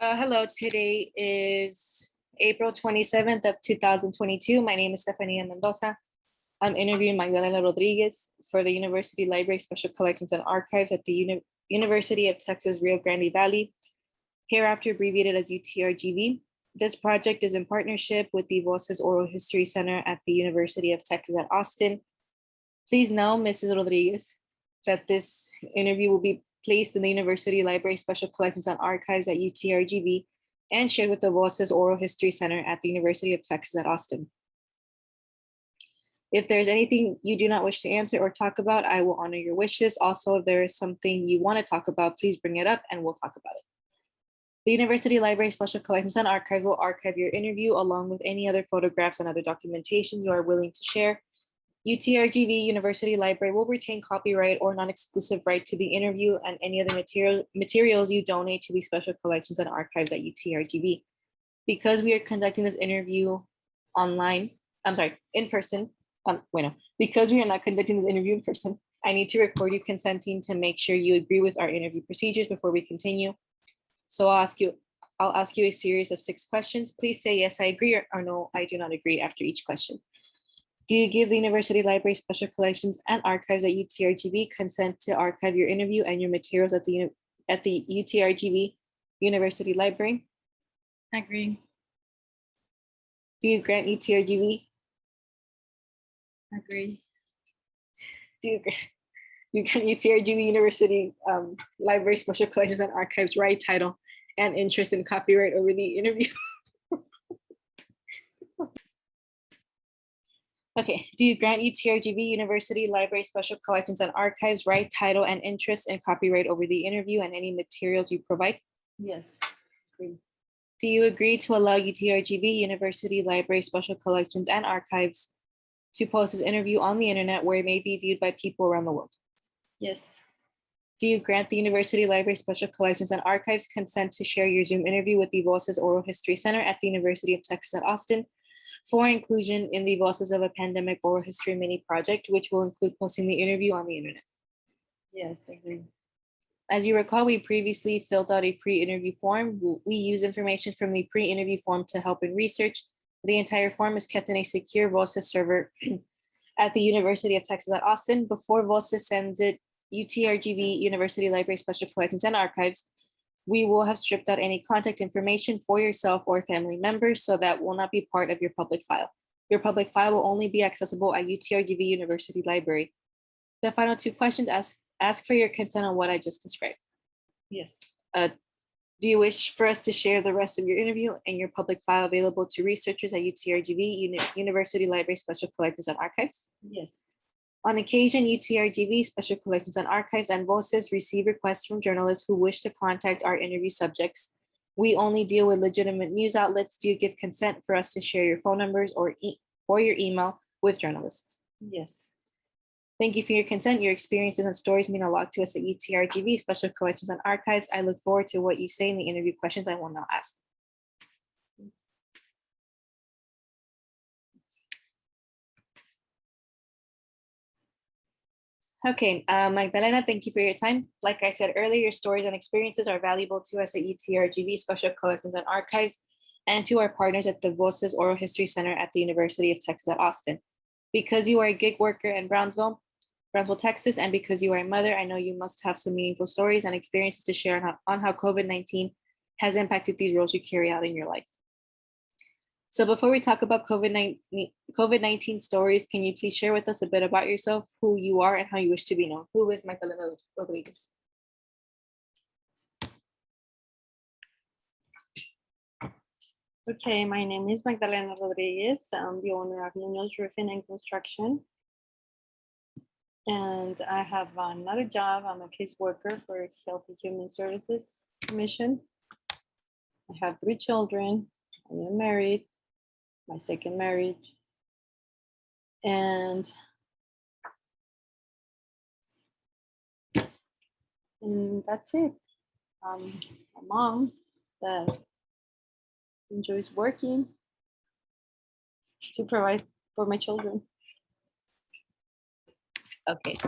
Hello, today is April 27th of 2022. My name is Stephania Mendoza. I'm interviewing Magdalena Rodriguez for the University Library Special Collections and Archives at the University of Texas Rio Grande Valley, hereafter abbreviated as UTRGV. This project is in partnership with the Voces Oral History Center at the University of Texas at Austin. Please know, Mrs. Rodriguez, that this interview will be placed in the University Library Special Collections and Archives at UTRGV and shared with the Voces Oral History Center at the University of Texas at Austin. If there's anything you do not wish to answer or talk about, I will honor your wishes. Also, if there is something you want to talk about, please bring it up and we'll talk about it. The University Library Special Collections and Archives will archive your interview along with any other photographs and other documentation you are willing to share. UTRGV University Library will retain copyright or non-exclusive right to the interview and any other materials you donate to the Special Collections and Archives at UTRGV. Because we are conducting this interview in person, because we are not conducting this interview in person, I need to record you consenting to make sure you agree with our interview procedures before we continue. So I'll ask you a series of 6 questions. Please say yes, I agree, or no, I do not agree after each question. Do you give the University Library Special Collections and Archives at UTRGV consent to archive your interview and your materials at the UTRGV University Library? Agree. Do you grant UTRGV? Agree. Do you grant UTRGV University Library Special Collections and Archives right, title, and interest in copyright over the interview? Okay, do you grant UTRGV University Library Special Collections and Archives right, title, and interest in copyright over the interview and any materials you provide? Yes. Agree. Do you agree to allow UTRGV University Library Special Collections and Archives to post this interview on the internet where it may be viewed by people around the world? Yes. Do you grant the University Library Special Collections and Archives consent to share your Zoom interview with the Voces Oral History Center at the University of Texas at Austin for inclusion in the Voices of a Pandemic Oral History mini project, which will include posting the interview on the internet? Yes, agree. As you recall, we previously filled out a pre-interview form. We use information from the pre-interview form to help in research. The entire form is kept in a secure Voces server at the University of Texas at Austin. Before Voces sends it UTRGV University Library Special Collections and Archives, we will have stripped out any contact information for yourself or family members, so that will not be part of your public file. Your public file will only be accessible at UTRGV University Library. The final 2 questions ask for your consent on what I just described. Yes. Do you wish for us to share the rest of your interview and your public file available to researchers at UTRGV University Library Special Collections and Archives? Yes. On occasion, UTRGV Special Collections and Archives and Voces receive requests from journalists who wish to contact our interview subjects. We only deal with legitimate news outlets. Do you give consent for us to share your phone numbers or your email with journalists? Yes. Thank you for your consent. Your experiences and stories mean a lot to us at UTRGV Special Collections and Archives. I look forward to what you say in the interview questions I will now ask. Okay, Magdalena, thank you for your time. Like I said earlier, your stories and experiences are valuable to us at UTRGV Special Collections and Archives and to our partners at the Voces Oral History Center at the University of Texas at Austin. Because you are a gig worker in Brownsville, Texas, and because you are a mother, I know you must have some meaningful stories and experiences to share on how COVID-19 has impacted these roles you carry out in your life. So before we talk about COVID-19 stories, can you please share with us a bit about yourself, who you are, and how you wish to be known? Who is Magdalena Rodriguez? Okay, my name is Magdalena Rodriguez. I'm the owner of Munoz Roofing and Construction. And I have another job. I'm a case worker for Health and Human Services Commission. I have 3 children. I am married, my second marriage. And that's it. A mom that enjoys working to provide for my children. Okay.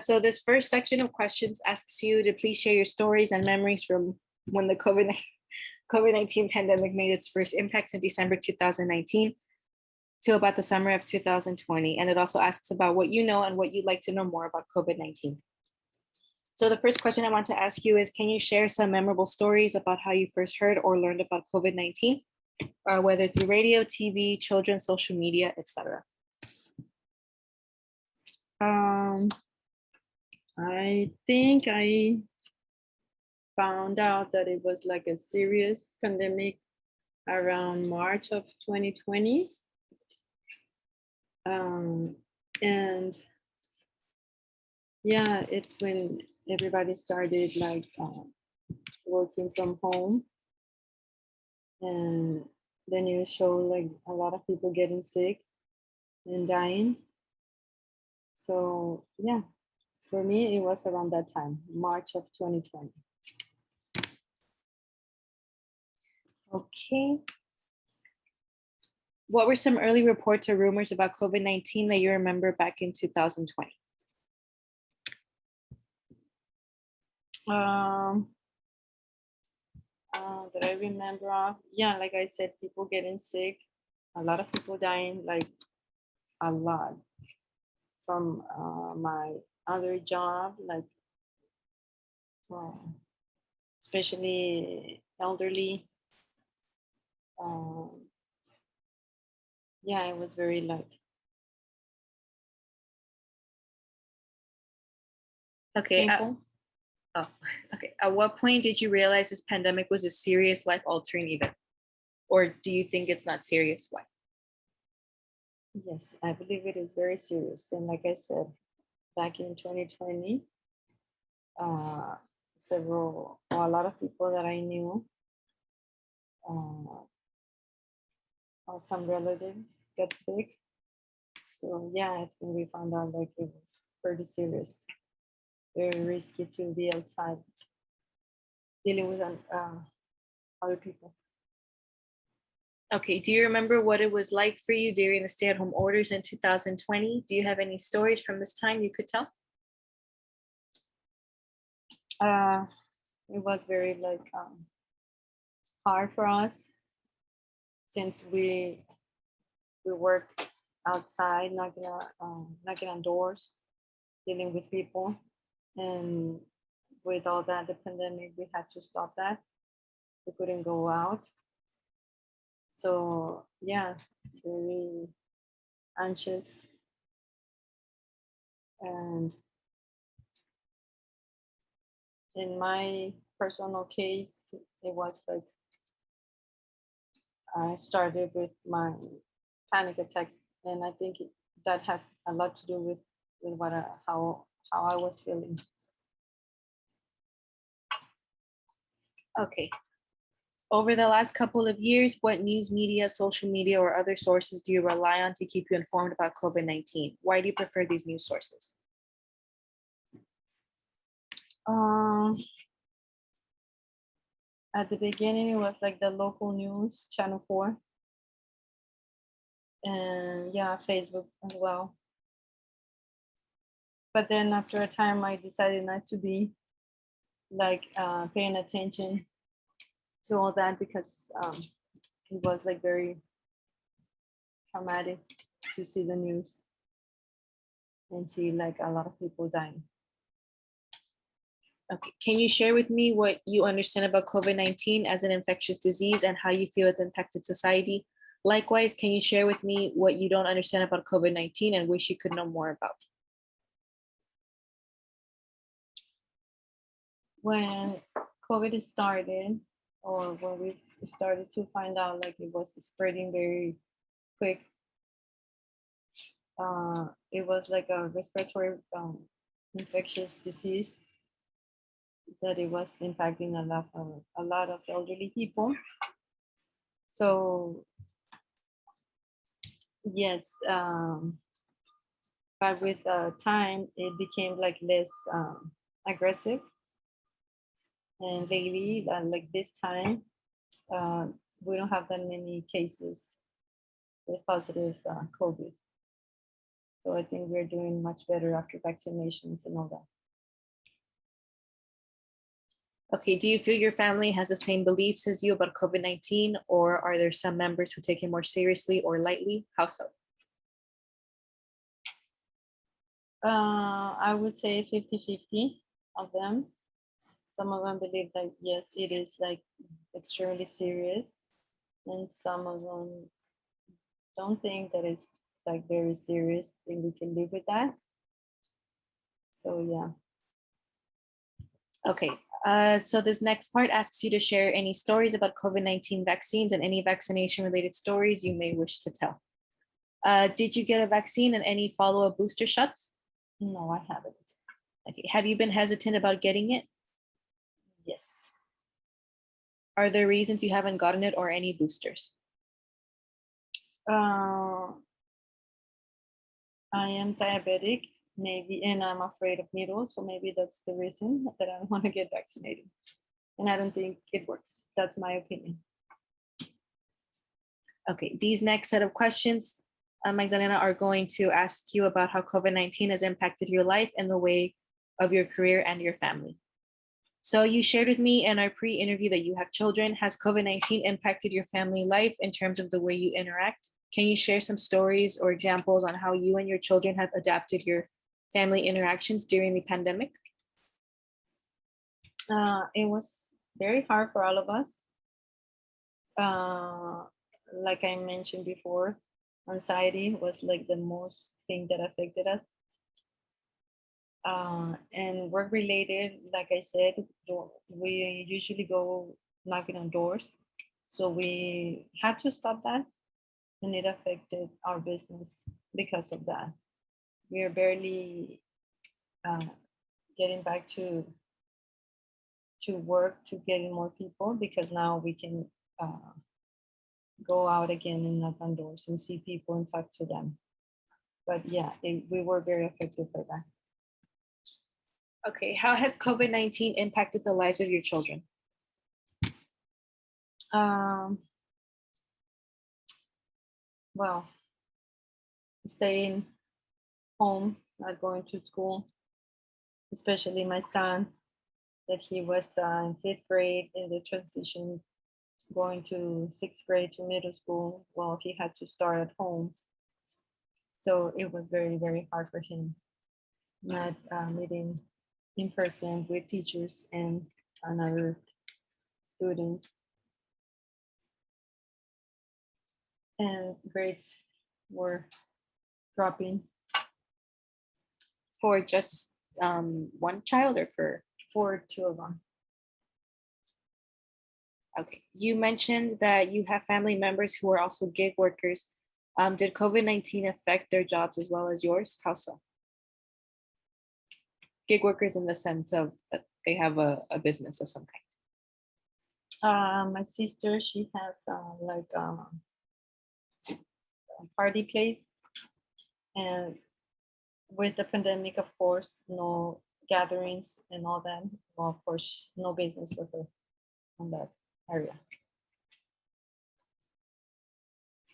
So this first section of questions asks you to please share your stories and memories from when the COVID-19 pandemic made its first impacts in December 2019 to about the summer of 2020. And it also asks about what you know and what you'd like to know more about COVID-19. So the first question I want to ask you is, can you share some memorable stories about how you first heard or learned about COVID-19, whether through radio, TV, children, social media, etc.? I think I found out that it was like a serious pandemic around March of 2020. And yeah, it's when everybody started like working from home, and the news showed like a lot of people getting sick and dying. So yeah, for me, it was around that time, March of 2020. Okay. What were some early reports or rumors about COVID-19 that you remember back in 2020? That I remember of, yeah, like I said, people getting sick, a lot of people dying, like a lot. From my other job, like especially elderly. Yeah, it was very like. Okay. Painful. Okay. At what point did you realize this pandemic was a serious life-altering event? Or do you think it's not serious? Why? Yes, I believe it is very serious. And like I said, back in 2020, a lot of people that I knew, or some relatives got sick. So yeah, it's when we found out like it was pretty serious, very risky to be outside dealing with other people. Okay. Do you remember what it was like for you during the stay-at-home orders in 2020? Do you have any stories from this time you could tell? It was very like hard for us since we work outside, knocking on doors, dealing with people, and with all that, the pandemic, we had to stop that. We couldn't go out. So yeah, very anxious. And in my personal case, it was like I started with my panic attacks, and I think that had a lot to do with how I was feeling. Okay. Over the last couple of years, what news media, social media, or other sources do you rely on to keep you informed about COVID-19? Why do you prefer these news sources? At the beginning, it was like the local news, Channel 4, and yeah, Facebook as well. But then after a time, I decided not to be like paying attention to all that because it was like very traumatic to see the news and see like a lot of people dying. Okay. Can you share with me what you understand about COVID-19 as an infectious disease and how you feel it's impacted society? Likewise, can you share with me what you don't understand about COVID-19 and wish you could know more about? When COVID started, or when we started to find out like it was spreading very quick, it was like a respiratory infectious disease that it was impacting a lot of elderly people. So yes, but with time it became like less aggressive. And lately, like this time, we don't have that many cases with positive COVID. So I think we're doing much better after vaccinations and all that. Okay, do you feel your family has the same beliefs as you about COVID-19, or are there some members who take it more seriously or lightly? How so? I would say 50-50 of them. Some of them believe that yes, it is like extremely serious, and some of them don't think that it's like very serious and we can live with that. So yeah. Okay, so this next part asks you to share any stories about COVID-19 vaccines and any vaccination related stories you may wish to tell. Did you get a vaccine and any follow-up booster shots? No, I haven't. Okay, have you been hesitant about getting it? Yes. Are there reasons you haven't gotten it or any boosters? I am diabetic, maybe, and I'm afraid of needles. So maybe that's the reason that I don't want to get vaccinated. And I don't think it works. That's my opinion. Okay, these next set of questions, Magdalena, are going to ask you about how COVID-19 has impacted your life and the way of your career and your family. So you shared with me in our pre-interview that you have children. Has COVID-19 impacted your family life in terms of the way you interact? Can you share some stories or examples on how you and your children have adapted your family interactions during the pandemic? It was very hard for all of us. Like I mentioned before, anxiety was like the most thing that affected us. And work related, like I said, we usually go knocking on doors. So we had to stop that, and it affected our business because of that. We are barely uh, getting back to work to getting more people because now we can go out again and knock on doors and see people and talk to them. But yeah, we were very affected by that. Okay, how has COVID-19 impacted the lives of your children? Um, well, staying home, not going to school, especially my son, that he was in fifth grade in the transition going to sixth grade to middle school. Well, he had to start at home. So it was very, very hard for him, not meeting in person with teachers and other students. And grades were dropping For just one child or for two of them. okay. You mentioned that you have family members who are also gig workers. Did COVID-19 affect their jobs as well as yours? How so? Gig workers in the sense of that they have a business of some kind. My sister, she has like a party place, and with the pandemic, of course, no gatherings and all that. Well, of course, no business for her on that area.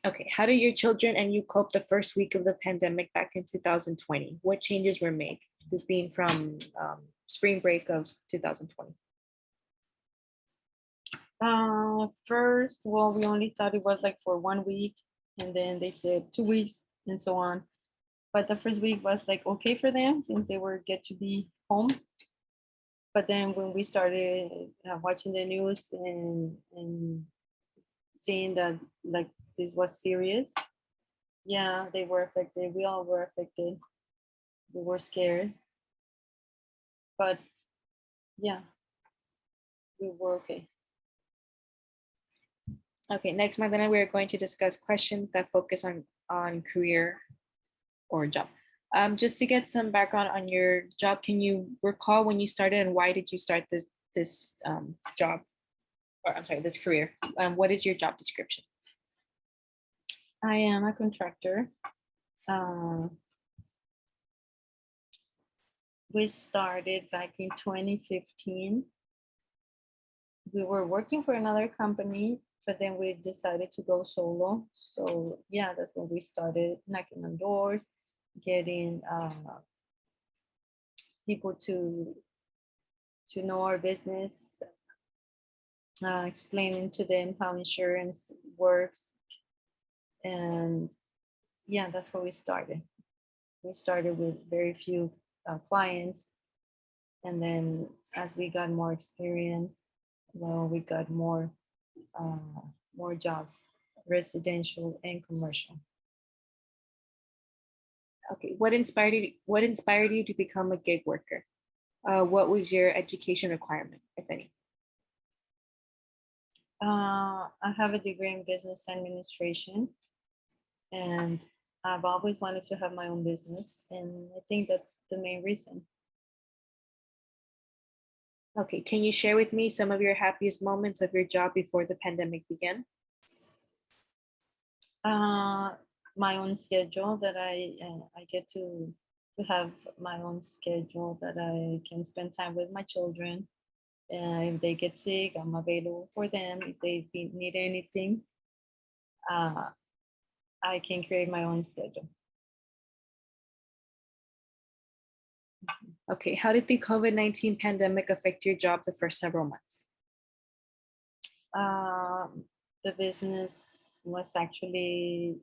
Okay, how did your children and you cope the first week of the pandemic back in 2020? What changes were made? This being from spring break of 2020. First, well, we only thought it was like for 1 week, and then they said 2 weeks and so on. But the first week was like okay for them since they were get to be home. But then when we started watching the news and seeing that like this was serious, yeah, they were affected. We all were affected. We were scared, but yeah, we were okay. Okay, next month, then we are going to discuss questions that focus on career or job. Just to get some background on your job, can you recall when you started and why did you start this job, or I'm sorry, this career? What is your job description? I am a contractor. We started back in 2015. We were working for another company, but then we decided to go solo. So yeah, that's when we started knocking on doors getting people to know our business, explaining to them how insurance works. And yeah, that's how we started. We started with very few clients. And then as we got more experience, well, we got more jobs, residential and commercial. Okay, what inspired you to become a gig worker? What was your education requirement, if any? I have a degree in business administration, and I've always wanted to have my own business, and I think that's the main reason. Okay, can you share with me some of your happiest moments of your job before the pandemic began? My own schedule that I get to have my own schedule that I can spend time with my children. If they get sick, I'm available for them. If they need anything, uh, I can create my own schedule. Okay, how did the COVID-19 pandemic affect your job the first several months? The business was actually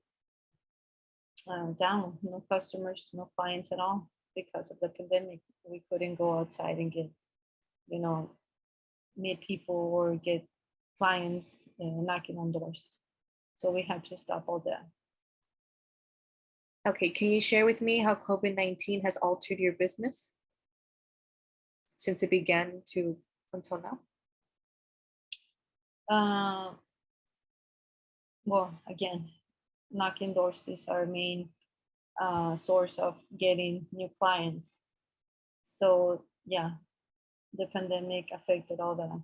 down, no customers, no clients at all because of the pandemic. We couldn't go outside and get, you know, meet people or get clients knocking on doors. So we had to stop all that. Okay, can you share with me how COVID-19 has altered your business since it began to until now? Well, again, knocking doors is our main source of getting new clients. So yeah, the pandemic affected all that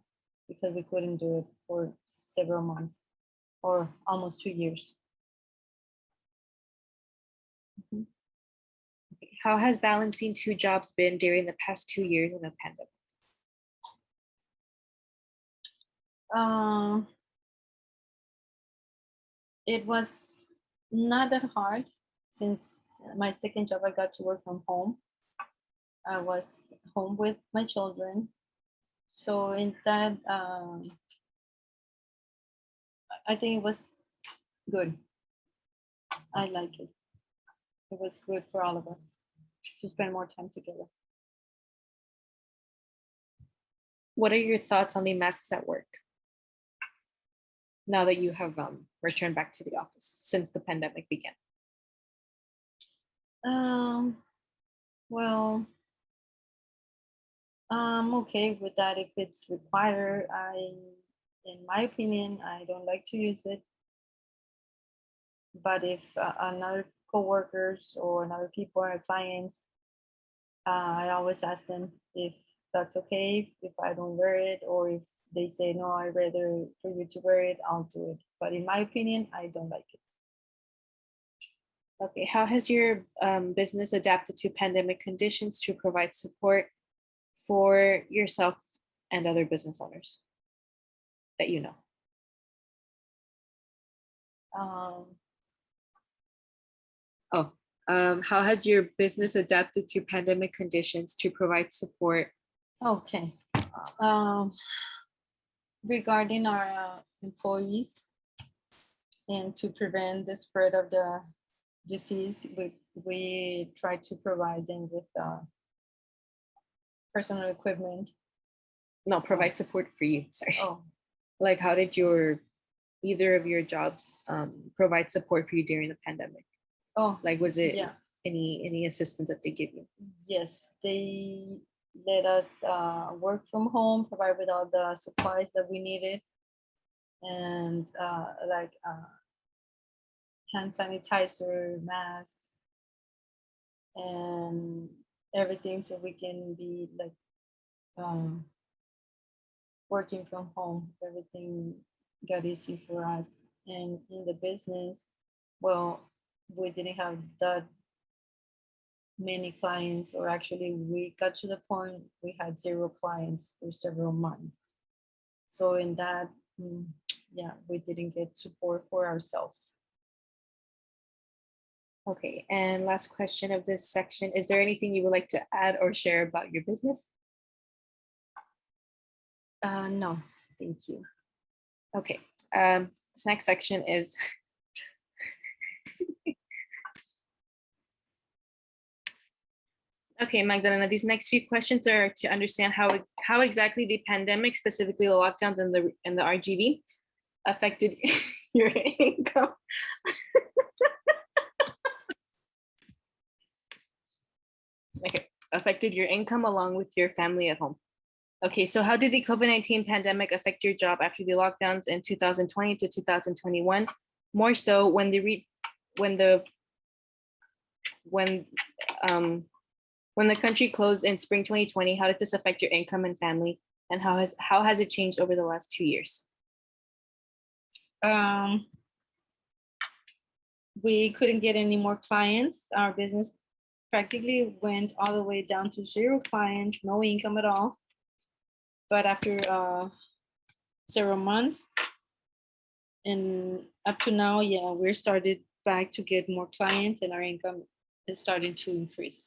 because we couldn't do it for several months or almost 2 years. Mhm. Okay, how has balancing two jobs been during the past 2 years in the pandemic? Um, it was not that hard since my second job I got to work from home. I was home with my children. So in that, I think it was good. I like it. It was good for all of us to spend more time together. What are your thoughts on the masks at work now that you have returned back to the office since the pandemic began? Um, well, I'm okay with that if it's required. In my opinion, I don't like to use it. But if another coworkers or another people are clients, I always ask them if that's okay if I don't wear it, or if they say no, I'd rather for you to wear it, I'll do it. But in my opinion, I don't like it. Okay, how has your business adapted to pandemic conditions to provide support for yourself and other business owners that you know? Um, Oh, how has your business adapted to pandemic conditions to provide support? okay. Um, Regarding our employees and to prevent the spread of the disease, we try to provide them with personal equipment. No, provide support for you. Sorry. Oh, Like, how did your either of your jobs provide support for you during the pandemic? oh, Like, was it yeah. any assistance that they give you? Yes, they let us work from home, provide with all the supplies that we needed, and like hand sanitizer, masks, and everything, so we can be like um, working from home. Everything got easy for us, and in the business, well, we didn't have that many clients, or actually we got to the point we had zero clients for several months. So in that, yeah, we didn't get support for ourselves. Okay, and last question of this section. Is there anything you would like to add or share about your business? No, thank you. Okay, this next section is okay, Magdalena, these next few questions are to understand how exactly the pandemic, specifically the lockdowns and the RGB, affected your income. Okay, affected your income along with your family at home. Okay, so how did the COVID-19 pandemic affect your job after the lockdowns in 2020 to 2021? More so when when when the country closed in spring 2020, how did this affect your income and family? And how has it changed over the last 2 years? We couldn't get any more clients. Our business practically went all the way down to 0 clients, no income at all. But after several months and up to now, yeah, we're started back to get more clients and our income is starting to increase.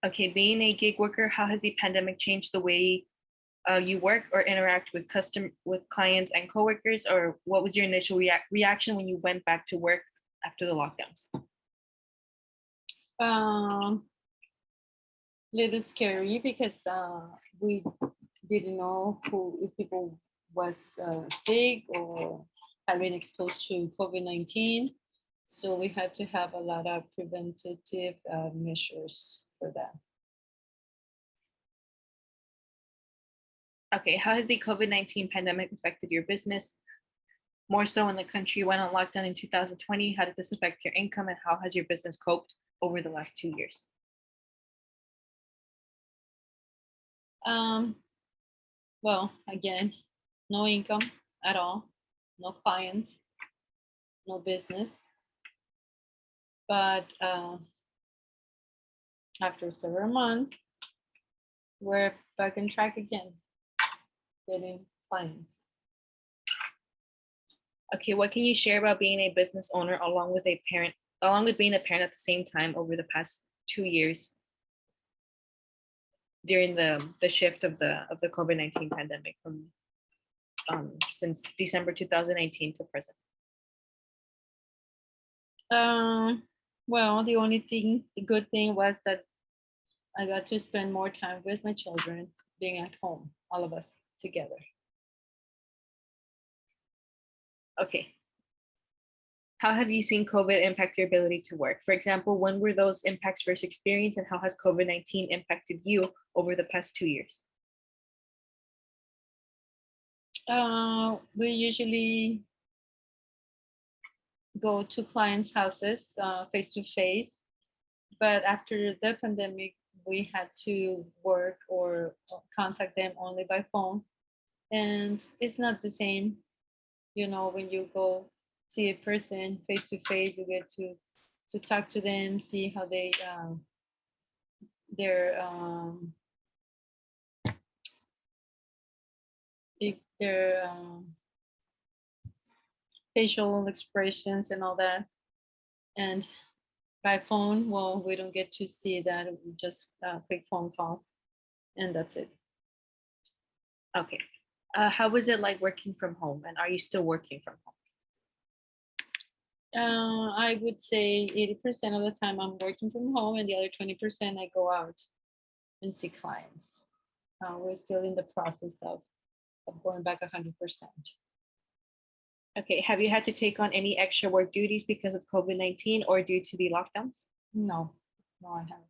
Okay, being a gig worker, how has the pandemic changed the way you work or interact with clients and coworkers? Or what was your initial reaction when you went back to work after the lockdowns? Little scary because we didn't know if people was sick or had been exposed to COVID-19. So we had to have a lot of preventative measures for that. Okay, how has the COVID-19 pandemic affected your business? More so when the country went on lockdown in 2020, how did this affect your income and how has your business coped over the last 2 years? Well, again, no income at all, no clients, no business. But after several months, we're back on track again, getting clients. Okay, what can you share about being a business owner along with being a parent at the same time over the past 2 years during the shift of the COVID-19 pandemic from since December 2019 to present? Well, the good thing was that I got to spend more time with my children, being at home, all of us together. Okay. How have you seen COVID impact your ability to work? For example, when were those impacts first experienced and how has COVID-19 impacted you over the past 2 years? We usually go to clients' houses face to face, but after the pandemic, we had to work or contact them only by phone, and it's not the same. You know, when you go see a person face to face, you get to talk to them, see how their facial expressions and all that. And by phone, well, we don't get to see that. We just quick phone call, and that's it. Okay. How was it like working from home and are you still working from home? I would say 80% of the time I'm working from home, and the other 20% I go out and see clients. We're still in the process of going back 100%. Okay. Have you had to take on any extra work duties because of COVID-19 or due to the lockdowns? No, I haven't.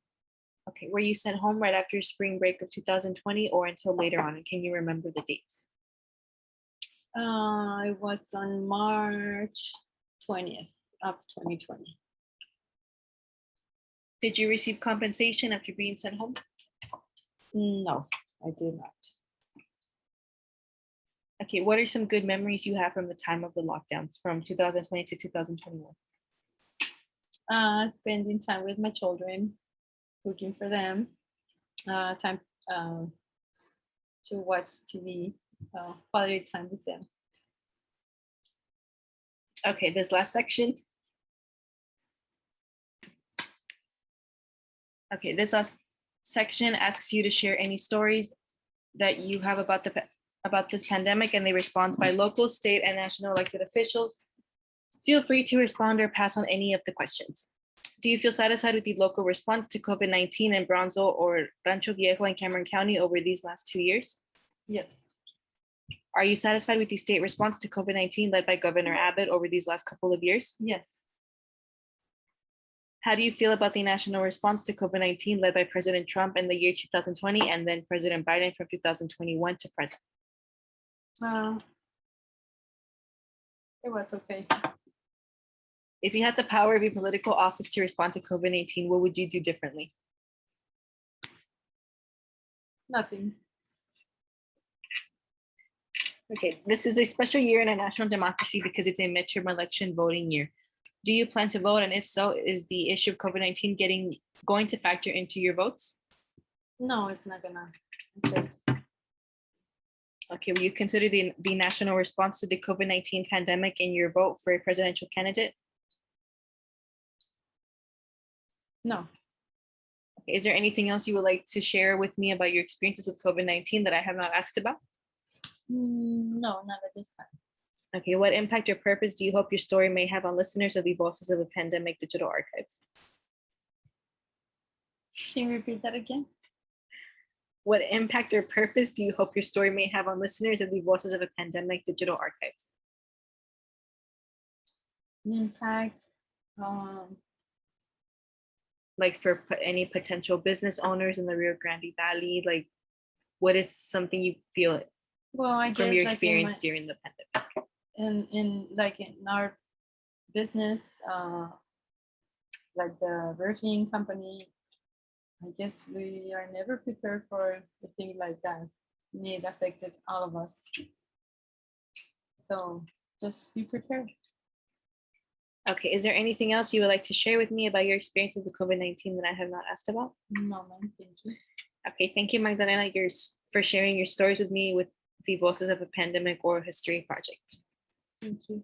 Okay. Were you sent home right after spring break of 2020 or until later on? And can you remember the dates? It was on March 20th of 2020. Did you receive compensation after being sent home? No, I did not. Okay, what are some good memories you have from the time of the lockdowns from 2020 to 2021? Spending time with my children, cooking for them, time to watch TV, quality time with them. Okay, this last section Okay, this last section asks you to share any stories that you have about this pandemic, and they respond by local, state, and national elected officials. Feel free to respond or pass on any of the questions. Do you feel satisfied with the local response to COVID-19 in Bronzo or Rancho Viejo and Cameron County over these last 2 years? Yes. Are you satisfied with the state response to COVID-19 led by Governor Abbott over these last couple of years? Yes. How do you feel about the national response to COVID-19 led by President Trump in the year 2020 and then President Biden from 2021 to present? It was okay. If you had the power of your political office to respond to COVID-19, what would you do differently? Nothing. Okay, this is a special year in a national democracy because it's a midterm election voting year. Do you plan to vote? And if so, is the issue of COVID-19 going to factor into your votes? No, it's not gonna. Okay. Okay, will you consider the national response to the COVID-19 pandemic in your vote for a presidential candidate? No. Is there anything else you would like to share with me about your experiences with COVID-19 that I have not asked about? No, not at this time. Okay, what impact or purpose do you hope your story may have on listeners of the Voices of the Pandemic digital archives? Can you repeat that again? What impact or purpose do you hope your story may have on listeners of the Voices of a Pandemic digital archives? Impact. Like for any potential business owners in the Rio Grande Valley, like what is something you feel Well, I from guess your like experience during the pandemic? in our business, like the Virgin company, I guess we are never prepared for a thing like that. It affected all of us. So just be prepared. Okay, is there anything else you would like to share with me about your experiences with COVID-19 that I have not asked about? No, ma'am, thank you. Okay, thank you, Magdalena, for sharing your stories with me with the Voices of a Pandemic Oral History Project. Thank you.